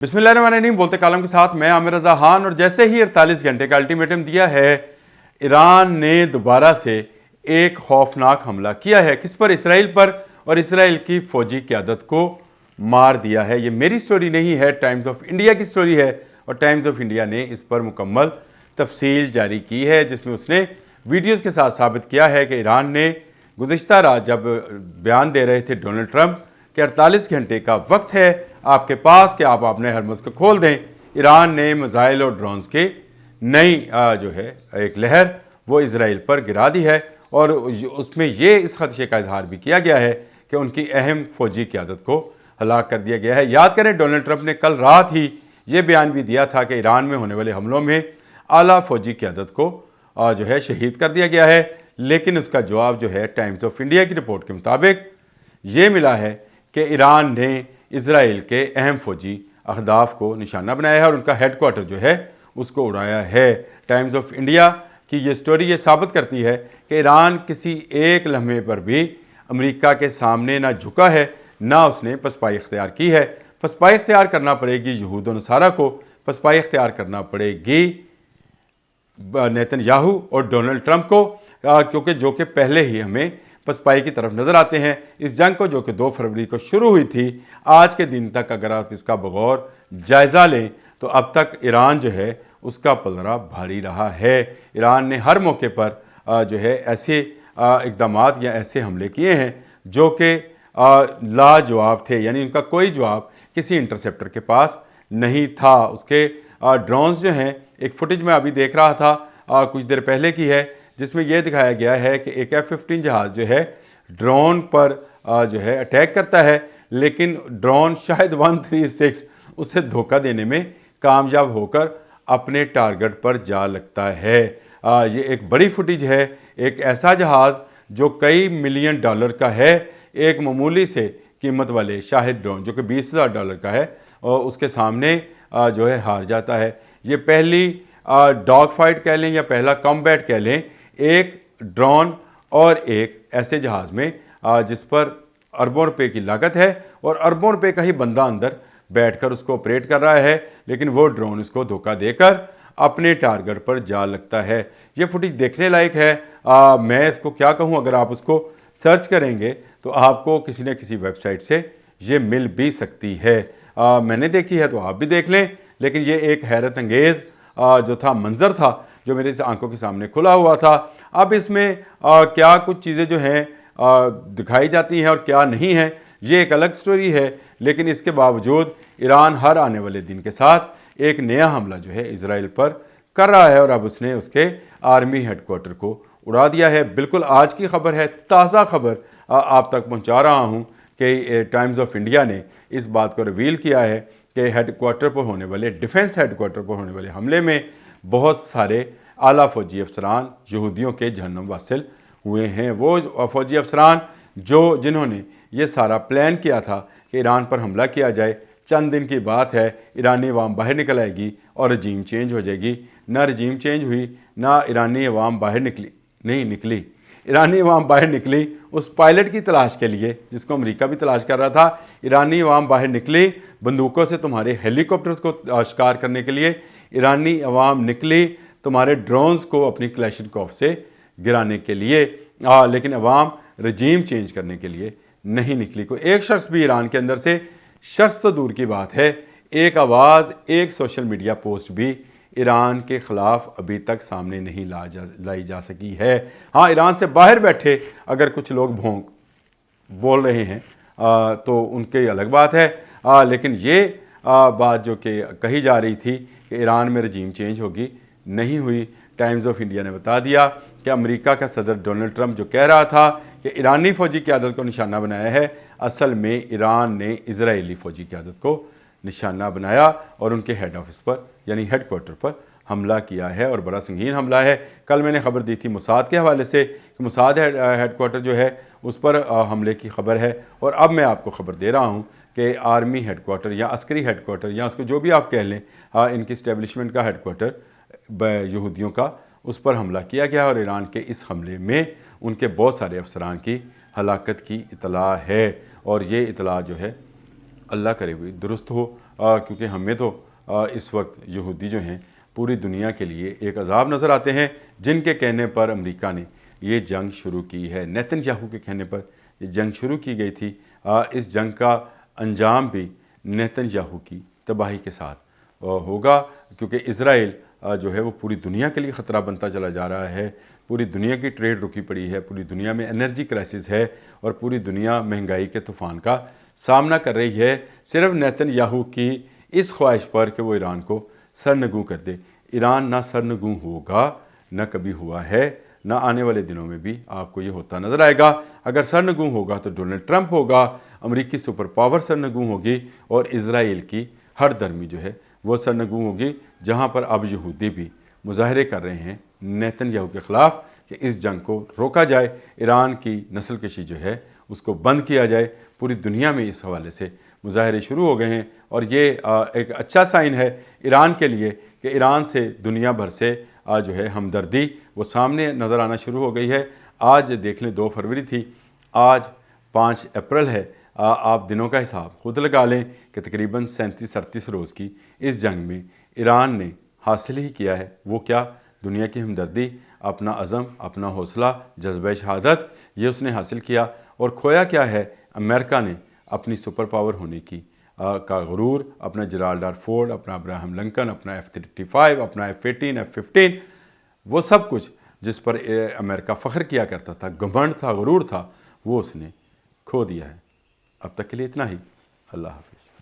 बिस्मिल्लाहिर्रहमानिर्रहीम। बोलते कालम के साथ मैं आमिर रज़ा खान। और जैसे ही 48 घंटे का अल्टीमेटम दिया है, ईरान ने दोबारा से एक खौफनाक हमला किया है। किस पर? इसराइल पर, और इसराइल की फ़ौजी क़यादत को मार दिया है। ये मेरी स्टोरी नहीं है, टाइम्स ऑफ इंडिया की स्टोरी है। और टाइम्स ऑफ इंडिया ने इस पर मुकम्मल तफसील जारी की है, जिसमें उसने वीडियोज़ के साथ साबित किया है कि ईरान ने गुज़िश्ता रात जब बयान दे रहे थे डोनाल्ड ट्रंप कि 48 घंटे का वक्त है आपके पास कि आप अपने हरमुज़ को खोल दें, ईरान ने मिसाइल और ड्रोन्स की नई जो है एक लहर वो इसराइल पर गिरा दी है। और उसमें ये इस खदशे का इजहार भी किया गया है कि उनकी अहम फ़ौजी क़यादत को हलाक कर दिया गया है। याद करें, डोनाल्ड ट्रंप ने कल रात ही ये बयान भी दिया था कि ईरान में होने वाले हमलों में आला फ़ौजी क़यादत को जो है शहीद कर दिया गया है। लेकिन उसका जवाब जो है टाइम्स ऑफ इंडिया की रिपोर्ट के मुताबिक ये मिला है कि ईरान ने इसराइल के अहम फ़ौजी अहदाफ को निशाना बनाया है और उनका हेड क्वार्टर जो है उसको उड़ाया है। टाइम्स ऑफ इंडिया की ये स्टोरी ये साबित करती है कि ईरान किसी एक लम्हे पर भी अमेरिका के सामने ना झुका है, ना उसने पसपाई इख्तियार की है। पसपाई इख्तियार करना पड़ेगी यहूद व नसारा को, पसपाई इख्तियार करना पड़ेगी नेतन्याहू और डोनाल्ड ट्रंप को, क्योंकि जो कि पहले ही हमें पसपाई की तरफ नज़र आते हैं। इस जंग को जो कि 2 फरवरी को शुरू हुई थी, आज के दिन तक अगर आप इसका बगौर जायज़ा लें तो अब तक ईरान जो है उसका पलड़ा भारी रहा है। ईरान ने हर मौके पर जो है ऐसे इक़दामात या ऐसे हमले किए हैं जो कि लाजवाब थे, यानी उनका कोई जवाब किसी इंटरसेप्टर के पास नहीं था। उसके ड्रोन्स जो हैं, एक फुटेज में अभी देख रहा था कुछ देर पहले की है, जिसमें यह दिखाया गया है कि एक F-15 जहाज़ जो है ड्रोन पर जो है अटैक करता है, लेकिन ड्रोन शायद 136 उसे धोखा देने में कामयाब होकर अपने टारगेट पर जा लगता है। ये एक बड़ी फुटेज है। एक ऐसा जहाज़ जो कई मिलियन डॉलर का है, एक मामूली से कीमत वाले शाहिद ड्रोन जो कि $20,000 का है, और उसके सामने जो है हार जाता है। ये पहली डॉग फाइट कह लें या पहला कॉम्बैट कह लें, एक ड्रोन और एक ऐसे जहाज़ में जिस पर अरबों रुपए की लागत है और अरबों रुपए का ही बंदा अंदर बैठकर उसको ऑपरेट कर रहा है, लेकिन वो ड्रोन इसको धोखा देकर अपने टारगेट पर जा लगता है। ये फुटेज देखने लायक है। मैं इसको क्या कहूँ, अगर आप उसको सर्च करेंगे तो आपको किसी न किसी वेबसाइट से ये मिल भी सकती है। मैंने देखी है तो आप भी देख लें, लेकिन ये एक हैरत अंगेज़ जो था मंज़र था जो मेरे आंखों के सामने खुला हुआ था। अब इसमें क्या कुछ चीज़ें जो हैं दिखाई जाती हैं और क्या नहीं हैं, ये एक अलग स्टोरी है। लेकिन इसके बावजूद ईरान हर आने वाले दिन के साथ एक नया हमला जो है इसराइल पर कर रहा है, और अब उसने उसके आर्मी हेडक्वार्टर को उड़ा दिया है। बिल्कुल आज की खबर है, ताज़ा खबर आप तक पहुँचा रहा हूँ कि टाइम्स ऑफ इंडिया ने इस बात को रिवील किया है कि हेडक्वार्टर पर होने वाले, डिफेंस हेडक्वार्टर पर होने वाले हमले में बहुत सारे आला फ़ौजी अफसरान यहूदियों के जहन्नम वासिल हुए हैं। वो फ़ौजी अफसरान जिन्होंने ये सारा प्लान किया था कि ईरान पर हमला किया जाए। चंद दिन की बात है, ईरानी अवाम बाहर निकल आएगी और रजीम चेंज हो जाएगी। ना रजीम चेंज हुई, ना ईरानी अवाम बाहर निकली। ईरानी अवाम बाहर निकली उस पायलट की तलाश के लिए जिसको अमेरिका भी तलाश कर रहा था। ईरानी अवाम बाहर निकली बंदूकों से तुम्हारे हेलीकॉप्टर्स को शिकार करने के लिए। ईरानी अवाम निकली तुम्हारे ड्रोन्स को अपनी क्लैशिनकोव से गिराने के लिए, लेकिन अवाम रजीम चेंज करने के लिए नहीं निकली। कोई एक शख्स भी ईरान के अंदर से, शख्स तो दूर की बात है, एक आवाज़, एक सोशल मीडिया पोस्ट भी ईरान के ख़िलाफ़ अभी तक सामने नहीं लाई जा सकी है। हाँ, ईरान से बाहर बैठे अगर कुछ लोग भोंक बोल रहे हैं तो उनकी अलग बात है, लेकिन ये बात जो कि कही जा रही थी कि ईरान में रजीम चेंज होगी, नहीं हुई। टाइम्स ऑफ इंडिया ने बता दिया कि अमेरिका का सदर डोनाल्ड ट्रंप जो कह रहा था कि ईरानी फ़ौजी क़यादत को निशाना बनाया है, असल में ईरान ने इजरायली फ़ौजी क़यादत को निशाना बनाया और उनके हेड ऑफिस पर यानी हेड क्वार्टर पर हमला किया है, और बड़ा संगीन हमला है। कल मैंने खबर दी थी मुसाद के हवाले से कि मुसाद हेड क्वार्टर जो है उस पर हमले की खबर है, और अब मैं आपको खबर दे रहा हूँ कि आर्मी हेड क्वार्टर या अस्करी हेड क्वार्टर या उसको जो भी आप कह लें, इनकी इस्टेब्लिशमेंट का हेड क्वार्टर यहूदियों का, उस पर हमला किया गया। और ईरान के इस हमले में उनके बहुत सारे अफसरान की हलाकत की इतला है, और ये इतला जो है अल्लाह करे हुई दुरुस्त हो। کیونکہ ہمیں تو اس وقت یہودی جو ہیں پوری دنیا کے لیے ایک عذاب نظر آتے ہیں، جن کے کہنے پر امریکہ نے یہ جنگ شروع کی ہے۔ نیتن یاہو کے کہنے پر یہ جنگ شروع کی گئی تھی۔ اس جنگ کا انجام بھی نیتن یاہو کی تباہی کے ساتھ ہوگا، کیونکہ اسرائیل جو ہے وہ پوری دنیا کے لیے خطرہ بنتا چلا جا رہا ہے۔ پوری دنیا کی ٹریڈ رکی پڑی ہے، پوری دنیا میں انرجی کرائسس ہے، اور پوری دنیا مہنگائی کے طوفان کا سامنا کر رہی ہے، صرف نیتن یاہو کی اس خواہش پر کہ وہ ایران کو سرنگوں کر دے۔ ایران نہ سرنگوں ہوگا، نہ کبھی ہوا ہے، نہ آنے والے دنوں میں بھی آپ کو یہ ہوتا نظر آئے گا۔ اگر سرنگوں ہوگا تو ڈونلڈ ٹرمپ ہوگا، امریکی سپر پاور سرنگوں ہوگی، اور اسرائیل کی ہر درمی جو ہے وہ سرنگوں ہوگی، جہاں پر اب یہودی بھی مظاہرے کر رہے ہیں نیتن یاہو کے خلاف کہ اس جنگ کو روکا جائے، ایران کی نسل کشی جو ہے اس کو بند کیا جائے۔ پوری دنیا میں اس حوالے سے مظاہرے شروع ہو گئے ہیں، اور یہ ایک اچھا سائن ہے ایران کے لیے کہ ایران سے دنیا بھر سے جو ہے ہمدردی وہ سامنے نظر آنا شروع ہو گئی ہے۔ آج دیکھ لیں 2 فروری تھی، آج 5 اپریل ہے۔ آپ دنوں کا حساب خود لگا لیں کہ تقریباً 37-38 روز کی اس جنگ میں ایران نے حاصل ہی کیا ہے وہ کیا؟ دنیا کی ہمدردی، اپنا عزم، اپنا حوصلہ، جذبہ شہادت، یہ اس نے حاصل کیا۔ اور کھویا کیا ہے؟ امریکہ نے اپنی سپر پاور ہونے کی کا غرور، اپنا جرالڈ آر فورڈ، اپنا ابراہم لنکن، اپنا F-35، اپنا F-18، F-15، وہ سب کچھ جس پر امریکہ فخر کیا کرتا تھا، گھمنڈ تھا، غرور تھا، وہ اس نے کھو دیا ہے۔ اب تک کے لیے اتنا ہی۔ اللہ حافظ۔